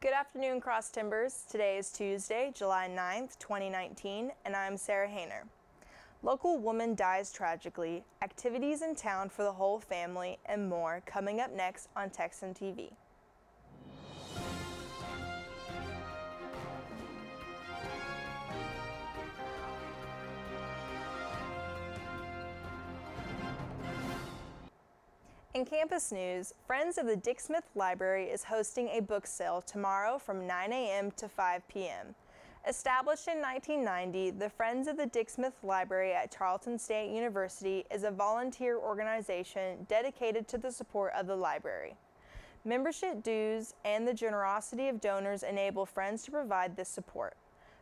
Good afternoon, Cross Timbers. Today is Tuesday, July 9th, 2019, and I'm Sarah Hayner. Local woman dies tragically, activities in town for the whole family, and more coming up next on Texan TV. In campus news, Friends of the Dick Smith Library is hosting a book sale tomorrow from 9 a.m. to 5 p.m. Established in 1990, the Friends of the Dick Smith Library at Tarleton State University is a volunteer organization dedicated to the support of the library. Membership dues and the generosity of donors enable Friends to provide this support.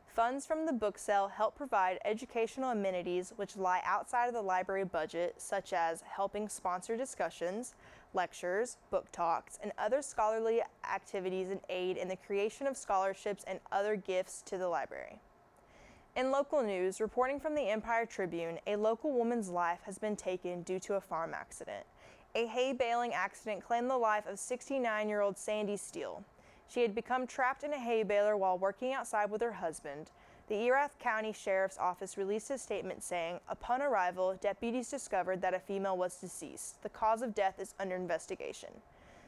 Funds from the book sale help provide educational amenities which lie outside of the library budget, such as helping sponsor discussions, lectures, book talks, and other scholarly activities and aid in the creation of scholarships and other gifts to the library. In local news, reporting from the Empire Tribune, a local woman's life has been taken due to a farm accident. A hay baling accident claimed the life of 69-year-old Sandy Steele. She had become trapped in a hay baler while working outside with her husband. The Erath County Sheriff's Office released a statement saying, upon arrival, deputies discovered that a female was deceased. The cause of death is under investigation.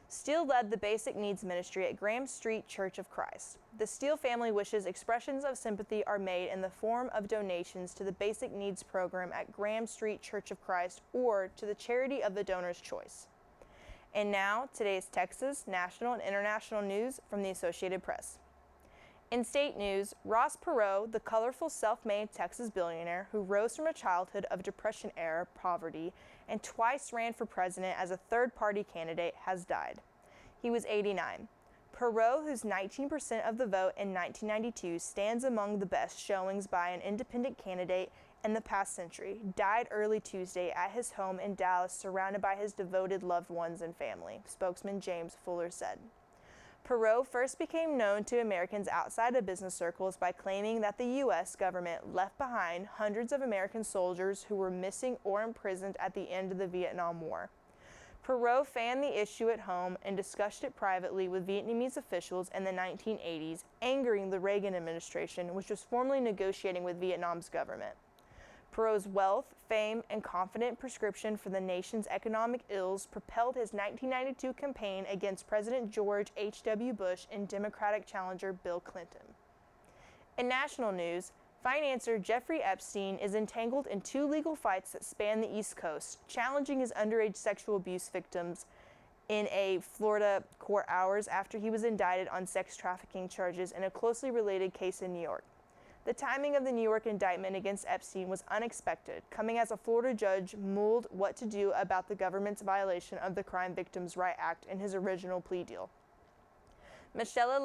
Steele led the Basic Needs Ministry at Graham Street Church of Christ. The Steele family wishes expressions of sympathy are made in the form of donations to the Basic Needs program at Graham Street Church of Christ or to the charity of the donor's choice. And now, today's Texas, national, and international news from the Associated Press. In state news, Ross Perot, the colorful self-made Texas billionaire who rose from a childhood of Depression-era poverty and twice ran for president as a third-party candidate, has died. He was 89. Perot, whose 19% of the vote in 1992 stands among the best showings by an independent candidate in the past century, died early Tuesday at his home in Dallas surrounded by his devoted loved ones and family, spokesman James Fuller said. Perot first became known to Americans outside of business circles by claiming that the U.S. government left behind hundreds of American soldiers who were missing or imprisoned at the end of the Vietnam War. Perot fanned the issue at home and discussed it privately with Vietnamese officials in the 1980s, angering the Reagan administration, which was formally negotiating with Vietnam's government. Perot's wealth, fame, and confident prescription for the nation's economic ills propelled his 1992 campaign against President George H.W. Bush and Democratic challenger Bill Clinton. In national news, financier Jeffrey Epstein is entangled in two legal fights that span the East Coast, challenging his underage sexual abuse victims in a Florida court hours after he was indicted on sex trafficking charges in a closely related case in New York. The timing of the New York indictment against Epstein was unexpected, coming as a Florida judge mulled what to do about the government's violation of the Crime Victims' Rights Act in his original plea deal. Michelle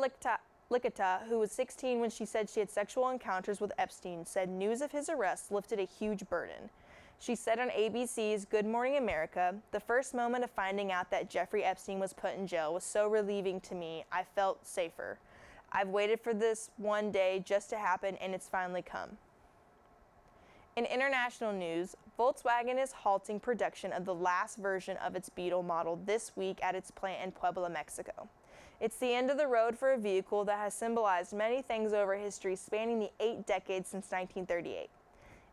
Licata, who was 16 when she said she had sexual encounters with Epstein, said news of his arrest lifted a huge burden. She said on ABC's Good Morning America, "The first moment of finding out that Jeffrey Epstein was put in jail was so relieving to me, I felt safer. I've waited for this one day just to happen, and it's finally come." In international news, Volkswagen is halting production of the last version of its Beetle model this week at its plant in Puebla, Mexico. It's the end of the road for a vehicle that has symbolized many things over history spanning the 8 decades since 1938.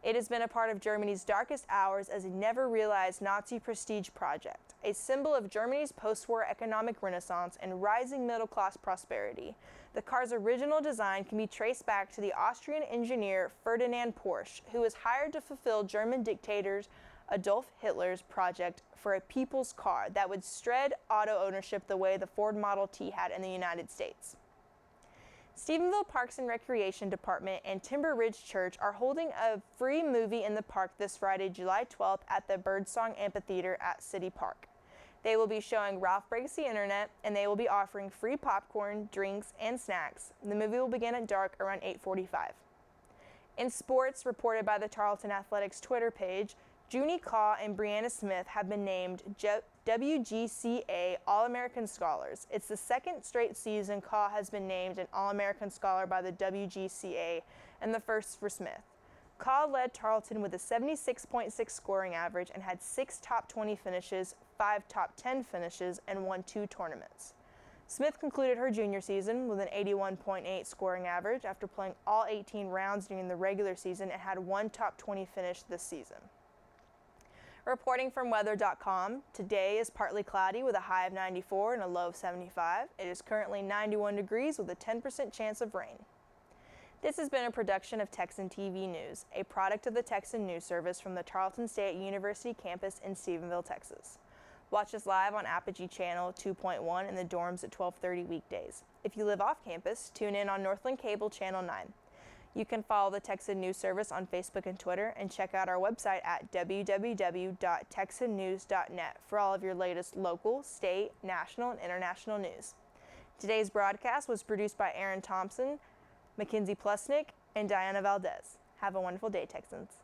It has been a part of Germany's darkest hours as a never-realized Nazi prestige project, a symbol of Germany's post-war economic renaissance and rising middle-class prosperity. The car's original design can be traced back to the Austrian engineer Ferdinand Porsche, who was hired to fulfill German dictator Adolf Hitler's project for a people's car that would shred auto ownership the way the Ford Model T had in the United States. Stephenville Parks and Recreation Department and Timber Ridge Church are holding a free movie in the park this Friday, July 12th at the Birdsong Amphitheater at City Park. They will be showing Ralph Breaks the Internet, and they will be offering free popcorn, drinks, and snacks. The movie will begin at dark around 8:45. In sports, reported by the Tarleton Athletics Twitter page, Junie Caw and Brianna Smith have been named WGCA All-American Scholars. It's the second straight season Caw has been named an All-American Scholar by the WGCA, and the first for Smith. Caw led Tarleton with a 76.6 scoring average and had 6 top 20 finishes, 5 top 10 finishes, and won 2 tournaments. Smith concluded her junior season with an 81.8 scoring average after playing all 18 rounds during the regular season and had one top 20 finish this season. Reporting from weather.com, today is partly cloudy with a high of 94 and a low of 75. It is currently 91 degrees with a 10% chance of rain. This has been a production of Texan TV News, a product of the Texan News Service from the Tarleton State University campus in Stephenville, Texas. Watch us live on Apogee Channel 2.1 in the dorms at 12:30 weekdays. If you live off campus, tune in on Northland Cable Channel 9. You can follow the Texan News Service on Facebook and Twitter and check out our website at www.texannews.net for all of your latest local, state, national, and international news. Today's broadcast was produced by Aaron Thompson, Mackenzie Plusnick, and Diana Valdez. Have a wonderful day, Texans.